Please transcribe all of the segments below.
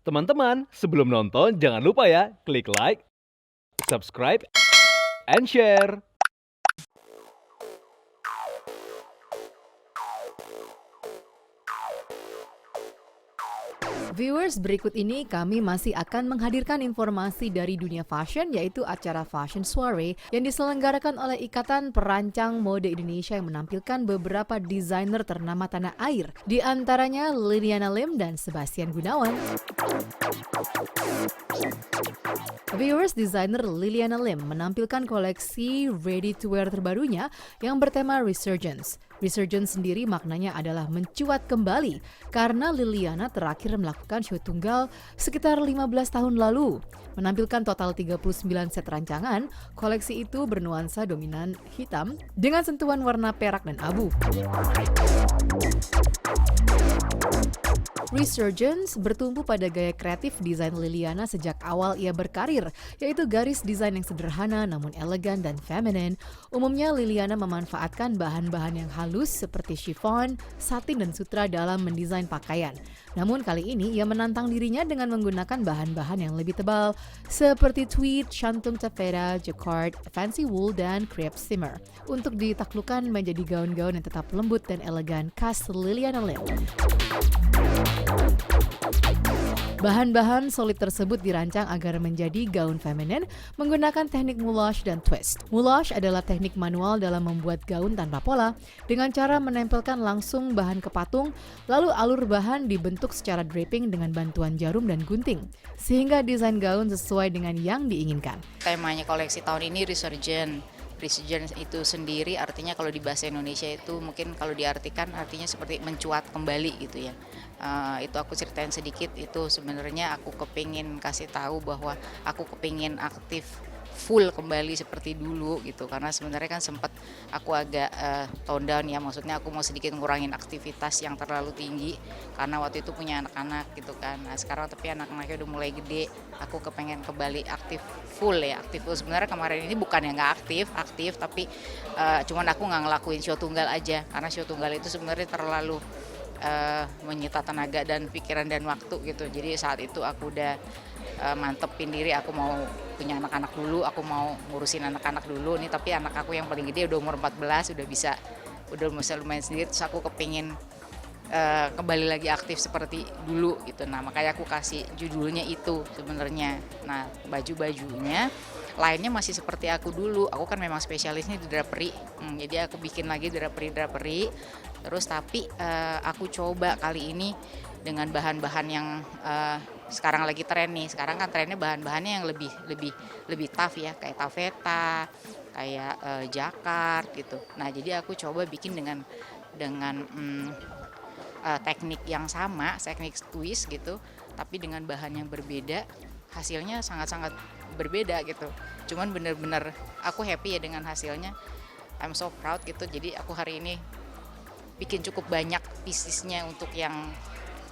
Teman-teman, sebelum nonton jangan lupa ya, klik like, subscribe, and share. Viewers, berikut ini kami masih akan menghadirkan informasi dari dunia fashion, yaitu acara Fashion Soiree yang diselenggarakan oleh Ikatan Perancang Mode Indonesia yang menampilkan beberapa desainer ternama tanah air, di antaranya Liliana Lim dan Sebastian Gunawan. Viewers, desainer Liliana Lim menampilkan koleksi ready-to-wear terbarunya yang bertema Resurgence. Resurgence sendiri maknanya adalah mencuat kembali karena Liliana terakhir melakukan show tunggal sekitar 15 tahun lalu. Menampilkan total 39 set rancangan, koleksi itu bernuansa dominan hitam dengan sentuhan warna perak dan abu. Resurgence bertumpu pada gaya kreatif desain Liliana sejak awal ia berkarir, yaitu garis desain yang sederhana namun elegan dan feminin. Umumnya Liliana memanfaatkan bahan-bahan yang halus seperti chiffon, satin, dan sutra dalam mendesain pakaian. Namun kali ini ia menantang dirinya dengan menggunakan bahan-bahan yang lebih tebal seperti tweed, shantung taffeta, jacquard, fancy wool, dan crepe shimmer untuk ditaklukkan menjadi gaun-gaun yang tetap lembut dan elegan khas Liliana Lim. Bahan-bahan solid tersebut dirancang agar menjadi gaun feminin menggunakan teknik moulage dan twist. Moulage adalah teknik manual dalam membuat gaun tanpa pola dengan cara menempelkan langsung bahan ke patung, lalu alur bahan dibentuk secara draping dengan bantuan jarum dan gunting, sehingga desain gaun sesuai dengan yang diinginkan. Temanya koleksi tahun ini Resurgence. Resurgence itu sendiri artinya kalau di bahasa Indonesia itu mungkin kalau diartikan artinya seperti mencuat kembali gitu ya. Itu aku ceritain sedikit, itu sebenarnya aku kepingin kasih tahu bahwa aku kepingin aktif full kembali seperti dulu gitu, karena sebenarnya kan sempat aku agak tone down ya, maksudnya aku mau sedikit ngurangin aktivitas yang terlalu tinggi karena waktu itu punya anak-anak gitu kan. Nah sekarang tapi anak-anaknya udah mulai gede, aku kepengen kembali aktif full. Sebenarnya kemarin ini bukan yang nggak aktif tapi cuman aku nggak ngelakuin show tunggal aja, karena show tunggal itu sebenarnya terlalu menyita tenaga dan pikiran dan waktu gitu. Jadi saat itu aku udah mantepin diri, aku mau punya anak-anak dulu, aku mau ngurusin anak-anak dulu nih, tapi anak aku yang paling gede udah umur 14, udah bisa lumayan sendiri, terus aku kepingin kembali lagi aktif seperti dulu gitu. Nah makanya aku kasih judulnya itu sebenarnya. Nah baju-bajunya lainnya masih seperti aku dulu, aku kan memang spesialisnya di drapery, jadi aku bikin lagi drapery, terus tapi aku coba kali ini dengan bahan-bahan yang sekarang lagi tren nih. Sekarang kan trennya bahan-bahannya yang lebih tough ya, kayak taffeta, kayak jacquard gitu. Nah jadi aku coba bikin dengan teknik yang sama, teknik twist gitu, tapi dengan bahan yang berbeda, hasilnya sangat-sangat berbeda gitu. Cuman bener-bener aku happy ya dengan hasilnya, I'm so proud gitu. Jadi aku hari ini bikin cukup banyak piecesnya untuk yang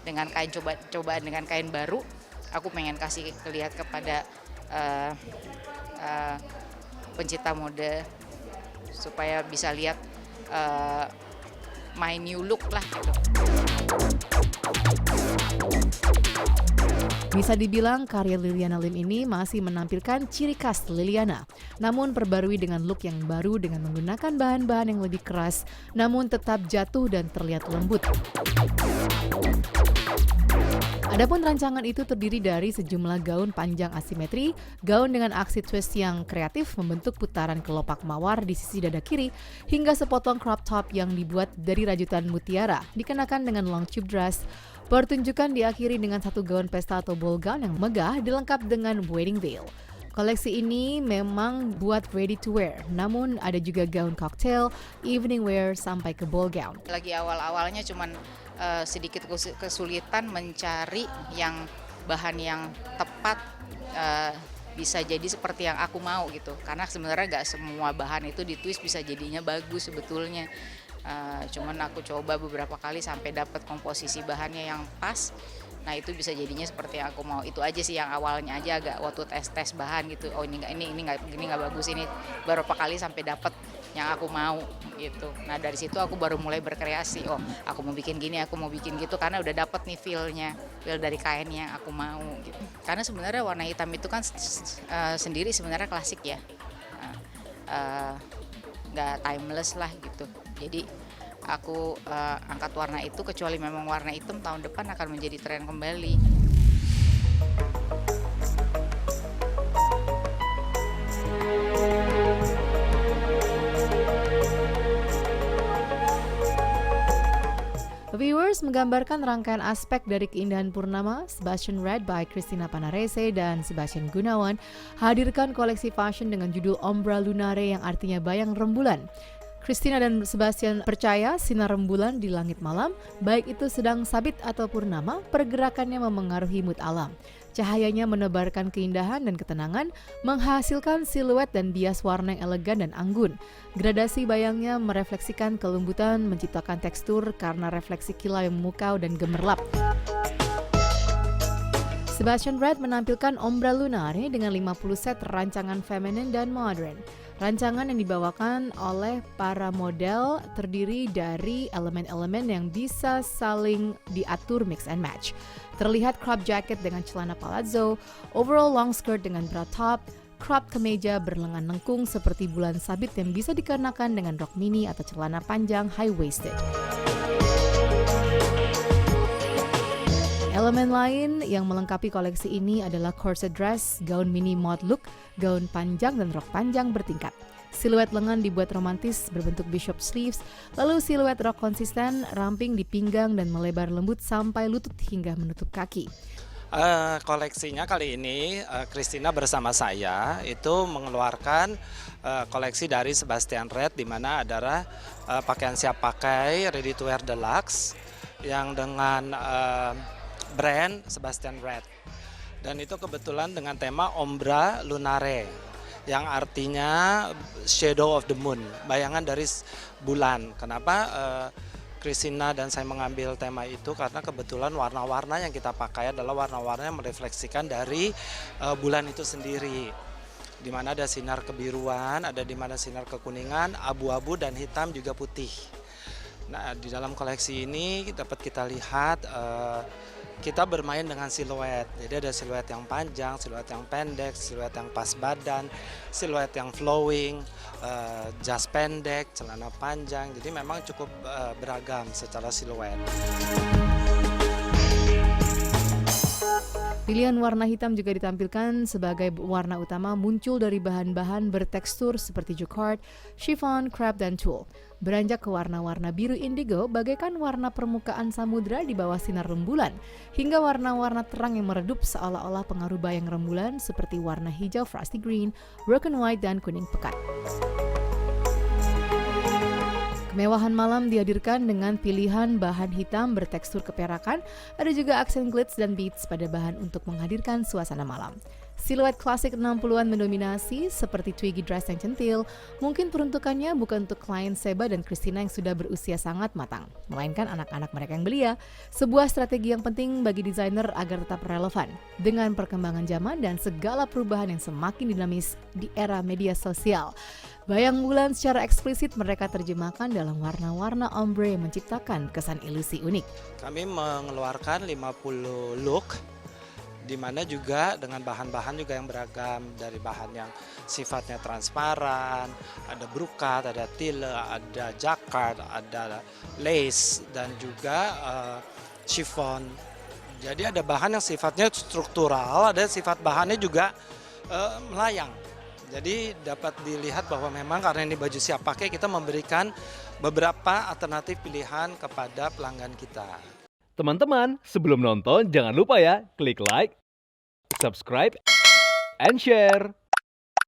dengan kain cobaan dengan kain baru. Aku pengen kasih lihat kepada pencinta mode supaya bisa lihat my new look lah gitu. Bisa dibilang karya Liliana Lim ini masih menampilkan ciri khas Liliana, namun perbarui dengan look yang baru dengan menggunakan bahan-bahan yang lebih keras, namun tetap jatuh dan terlihat lembut. Adapun rancangan itu terdiri dari sejumlah gaun panjang asimetri, gaun dengan aksi twist yang kreatif membentuk putaran kelopak mawar di sisi dada kiri, hingga sepotong crop top yang dibuat dari rajutan mutiara, dikenakan dengan long tube dress. Pertunjukan diakhiri dengan satu gaun pesta atau ball gown yang megah dilengkap dengan wedding veil. Koleksi ini memang buat ready to wear, namun ada juga gaun cocktail, evening wear, sampai ke ball gown. Lagi awal-awalnya cuman sedikit kesulitan mencari bahan yang tepat, bisa jadi seperti yang aku mau gitu, karena sebenarnya gak semua bahan itu di twist bisa jadinya bagus sebetulnya. Cuman aku coba beberapa kali sampai dapat komposisi bahannya yang pas. Nah itu bisa jadinya seperti yang aku mau. Itu aja sih yang awalnya aja agak waktu tes bahan gitu, oh ini nggak bagus, ini beberapa kali sampai dapat yang aku mau gitu. Nah dari situ aku baru mulai berkreasi, oh aku mau bikin gini, aku mau bikin gitu, karena udah dapet nih feel dari kain yang aku mau gitu. Karena sebenarnya warna hitam itu kan sendiri sebenarnya klasik ya, eh, nggak timeless lah gitu. Jadi aku angkat warna itu, kecuali memang warna hitam tahun depan akan menjadi tren kembali. Viewers menggambarkan rangkaian aspek dari keindahan purnama. Sebastian Red by Christina Panarese dan Sebastian Gunawan hadirkan koleksi fashion dengan judul Ombra Lunare yang artinya bayang rembulan. Christina dan Sebastian percaya sinar rembulan di langit malam, baik itu sedang sabit atau purnama, pergerakannya memengaruhi mood alam. Cahayanya menebarkan keindahan dan ketenangan, menghasilkan siluet dan bias warna yang elegan dan anggun. Gradasi bayangnya merefleksikan kelembutan, menciptakan tekstur karena refleksi kilau yang memukau dan gemerlap. Sebastian Red menampilkan Ombra Lunare dengan 50 set rancangan feminin dan modern. Rancangan yang dibawakan oleh para model terdiri dari elemen-elemen yang bisa saling diatur mix and match. Terlihat crop jacket dengan celana palazzo, overall long skirt dengan bra top, crop kemeja berlengan lengkung seperti bulan sabit yang bisa dikenakan dengan rok mini atau celana panjang high-waisted. Elemen lain yang melengkapi koleksi ini adalah corset dress, gaun mini mod look, gaun panjang dan rok panjang bertingkat. Siluet lengan dibuat romantis berbentuk bishop sleeves, lalu siluet rok konsisten, ramping di pinggang dan melebar lembut sampai lutut hingga menutup kaki. Koleksinya kali ini Christina bersama saya itu mengeluarkan koleksi dari Sebastian Red, di mana adalah pakaian siap pakai ready to wear deluxe yang dengan brand Sebastian Red, dan itu kebetulan dengan tema Ombra Lunare yang artinya shadow of the moon, bayangan dari bulan. Kenapa Christina dan saya mengambil tema itu? Karena kebetulan warna-warna yang kita pakai adalah warna-warna yang merefleksikan dari bulan itu sendiri, di mana ada sinar kebiruan, ada di mana sinar kekuningan, abu-abu dan hitam juga putih. Nah, di dalam koleksi ini dapat kita lihat kita bermain dengan siluet. Jadi ada siluet yang panjang, siluet yang pendek, siluet yang pas badan, siluet yang flowing, jas pendek, celana panjang. Jadi memang cukup beragam secara siluet. Pilihan warna hitam juga ditampilkan sebagai warna utama, muncul dari bahan-bahan bertekstur seperti jacquard, chiffon, crepe, dan tulle. Beranjak ke warna-warna biru indigo bagaikan warna permukaan samudra di bawah sinar rembulan, hingga warna-warna terang yang meredup seolah-olah pengaruh bayang rembulan seperti warna hijau frosty green, broken white, dan kuning pekat. Kemewahan malam dihadirkan dengan pilihan bahan hitam bertekstur keperakan, ada juga aksen glitz dan beads pada bahan untuk menghadirkan suasana malam. Siluet klasik 60-an mendominasi seperti twiggy dress yang centil, mungkin peruntukannya bukan untuk klien Seba dan Christina yang sudah berusia sangat matang, melainkan anak-anak mereka yang belia, sebuah strategi yang penting bagi desainer agar tetap relevan dengan perkembangan zaman dan segala perubahan yang semakin dinamis di era media sosial. Bayang bulan secara eksplisit mereka terjemahkan dalam warna-warna ombre yang menciptakan kesan ilusi unik. Kami mengeluarkan 50 look, di mana juga dengan bahan-bahan juga yang beragam, dari bahan yang sifatnya transparan, ada brokat, ada tile, ada jacquard, ada lace, dan juga chiffon. Jadi ada bahan yang sifatnya struktural, ada sifat bahannya juga melayang. Jadi dapat dilihat bahwa memang karena ini baju siap pakai, kita memberikan beberapa alternatif pilihan kepada pelanggan kita. Teman-teman, sebelum nonton jangan lupa ya klik like, subscribe, and share.